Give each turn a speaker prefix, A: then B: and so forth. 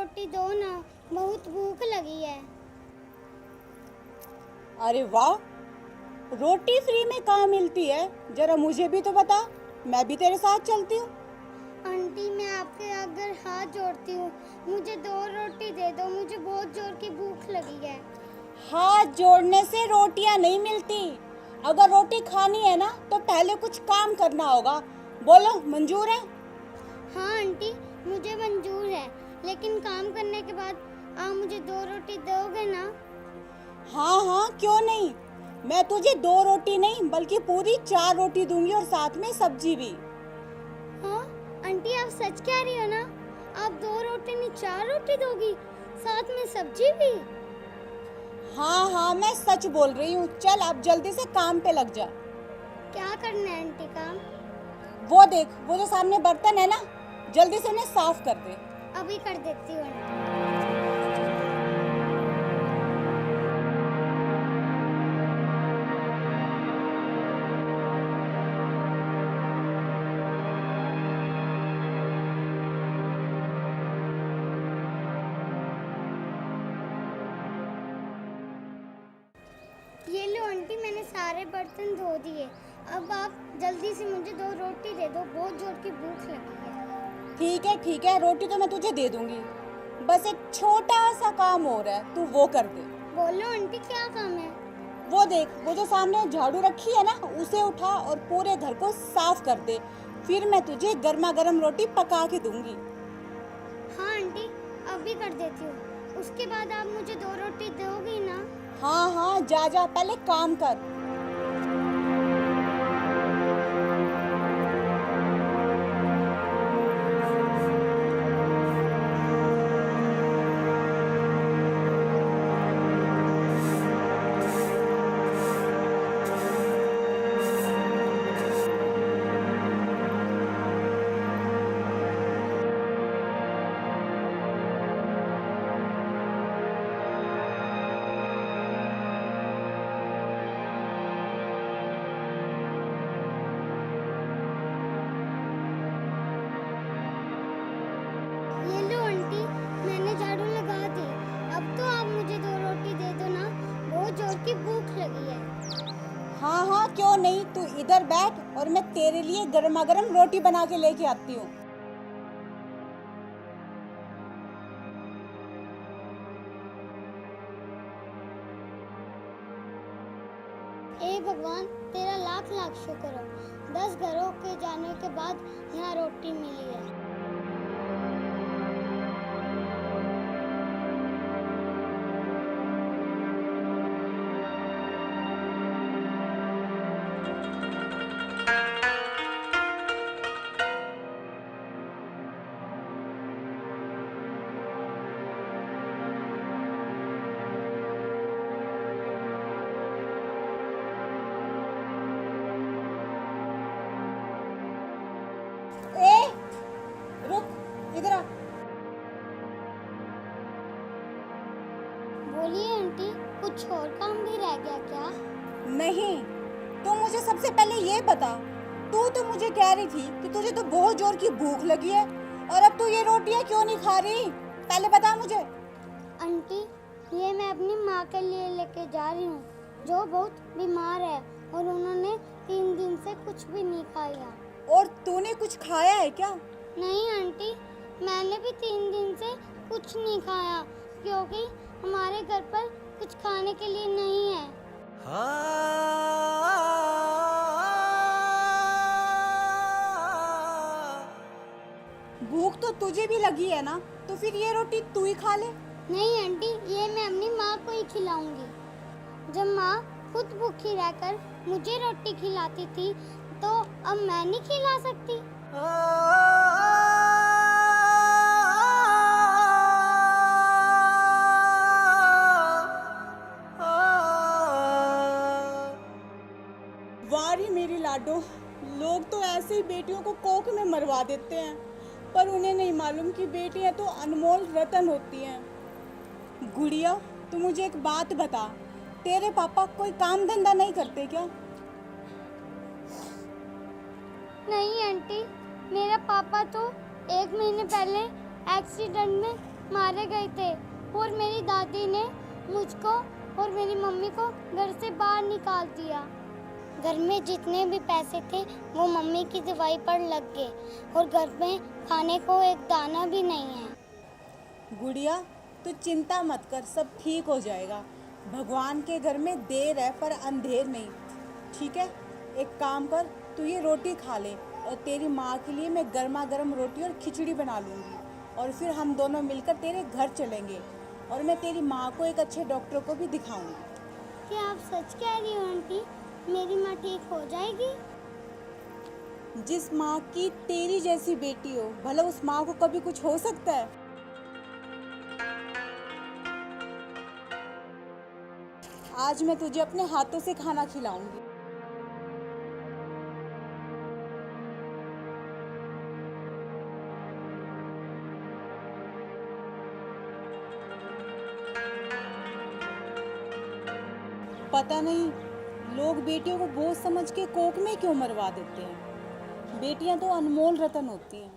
A: रोटी दो ना, बहुत भूख लगी है।
B: अरे वाह, रोटी फ्री में कहाँ मिलती है? जरा मुझे भी तो बता, मैं भी तेरे साथ चलती हूँ।
A: आंटी मैं आपके अगर हाथ जोड़ती हूँ, मुझे 2 रोटी दे दो, मुझे बहुत जोर की भूख लगी है।
B: हाथ जोड़ने से रोटियां नहीं मिलती। अगर रोटी खानी है ना तो पहले कुछ काम करना होगा। बोलो, मंजूर है?
A: हाँ आंटी, मुझे मंजूर है, लेकिन काम करने के बाद आप मुझे 2 रोटी दोगे ना?
B: हाँ हाँ, क्यों नहीं। मैं तुझे 2 रोटी नहीं बल्कि पूरी 4 रोटी दूंगी और साथ में सब्जी भी।
A: हाँ आंटी, आप सच कह रही हो ना? आप 2 रोटी नहीं 4 रोटी दोगी, साथ में सब्जी भी?
B: हाँ हाँ, मैं सच बोल रही हूँ। चल अब जल्दी से काम पे लग जा।
A: क्या करना है आंटी काम?
B: वो देख, वो जो सामने बर्तन है ना, जल्दी से उन्हें साफ कर दे।
A: अभी कर देती हूँ आंटी। ये लो आंटी, मैंने सारे बर्तन धो दिए। अब आप जल्दी से मुझे 2 रोटी दे दो, बहुत जोर की भूख लगी है।
B: ठीक है, रोटी तो मैं तुझे दे दूंगी। बस एक छोटा सा काम और है, तू वो कर दे।
A: बोलो आंटी, क्या काम है?
B: वो देख, वो जो सामने झाड़ू रखी है ना, उसे उठा और पूरे घर को साफ कर दे। फिर मैं तुझे गर्मा गर्म रोटी पका के दूंगी।
A: हाँ आंटी, अभी कर देती हूँ। उसके बाद आप मुझे 2 रोटी दोगी ना?
B: हाँ हाँ, जा जा, पहले काम कर।
A: ये लो आंटी, मैंने झाड़ू लगा दी। अब तो आप मुझे 2 रोटी दे दो ना, बहुत जोर की भूख लगी है।
B: हाँ हाँ, क्यों नहीं। तू इधर बैठ और मैं तेरे लिए गर्मा गर्म रोटी बना के लेके आती हूँ।
A: हे भगवान, तेरा लाख लाख शुक्र हो। 10 घरों के जाने के बाद यहाँ रोटी मिली है।
B: ए, रुक, इधर आ।
A: बोलिए आंटी, कुछ और काम भी रह गया क्या?
B: नहीं, तू मुझे सबसे पहले ये बता। तू तो मुझे कह रही थी कि तुझे तो बहुत जोर की भूख लगी है, और अब तू ये रोटियां क्यों नहीं खा रही? पहले बता मुझे।
A: आंटी, ये मैं अपनी माँ के लिए लेके जा रही हूँ, जो बहुत बीमार है और उन्होंने 3 दिन से कुछ भी नहीं खाया।
B: और तूने कुछ खाया है क्या?
A: नहीं आंटी, मैंने भी 3 दिन से कुछ नहीं खाया, क्योंकि हमारे घर पर कुछ खाने के लिए नहीं है।
B: भूख तो तुझे भी लगी है ना, तो फिर ये रोटी तू ही खा ले।
A: नहीं आंटी, ये मैं अपनी माँ को ही खिलाऊंगी। जब माँ खुद भूखी रहकर मुझे रोटी खिलाती थी, तो अब मैं नहीं खिला सकती?
B: वारी मेरी लाडो, लोग तो ऐसे ही बेटियों को कोख में मरवा देते हैं, पर उन्हें नहीं मालूम कि बेटियां तो अनमोल रतन होती हैं। गुड़िया, तू मुझे एक बात बता, तेरे पापा कोई काम धंधा नहीं करते क्या?
A: नहीं आंटी, मेरा पापा तो 1 महीने पहले एक्सीडेंट में मारे गए थे और मेरी दादी ने मुझको और मेरी मम्मी को घर से बाहर निकाल दिया। घर में जितने भी पैसे थे वो मम्मी की दवाई पर लग गए और घर में खाने को एक दाना भी नहीं है।
B: गुड़िया, तू चिंता मत कर, सब ठीक हो जाएगा। भगवान के घर में देर है पर अंधेर नहीं, ठीक है? एक काम कर, तू ये रोटी खा ले और तेरी माँ के लिए मैं गर्मा गर्म रोटी और खिचड़ी बना लूँगी और फिर हम दोनों मिलकर तेरे घर चलेंगे और मैं तेरी माँ को एक अच्छे डॉक्टर को भी दिखाऊंगी।
A: क्या आप सच कह रही हो आंटी? मेरी माँ ठीक हो जाएगी?
B: जिस माँ की तेरी जैसी बेटी हो, भला उस माँ को कभी कुछ हो सकता है? आज मैं तुझे अपने हाथों से खाना खिलाऊंगी। पता नहीं लोग बेटियों को बोझ समझ के कोख में क्यों मरवा देते हैं। बेटियां तो अनमोल रतन होती हैं।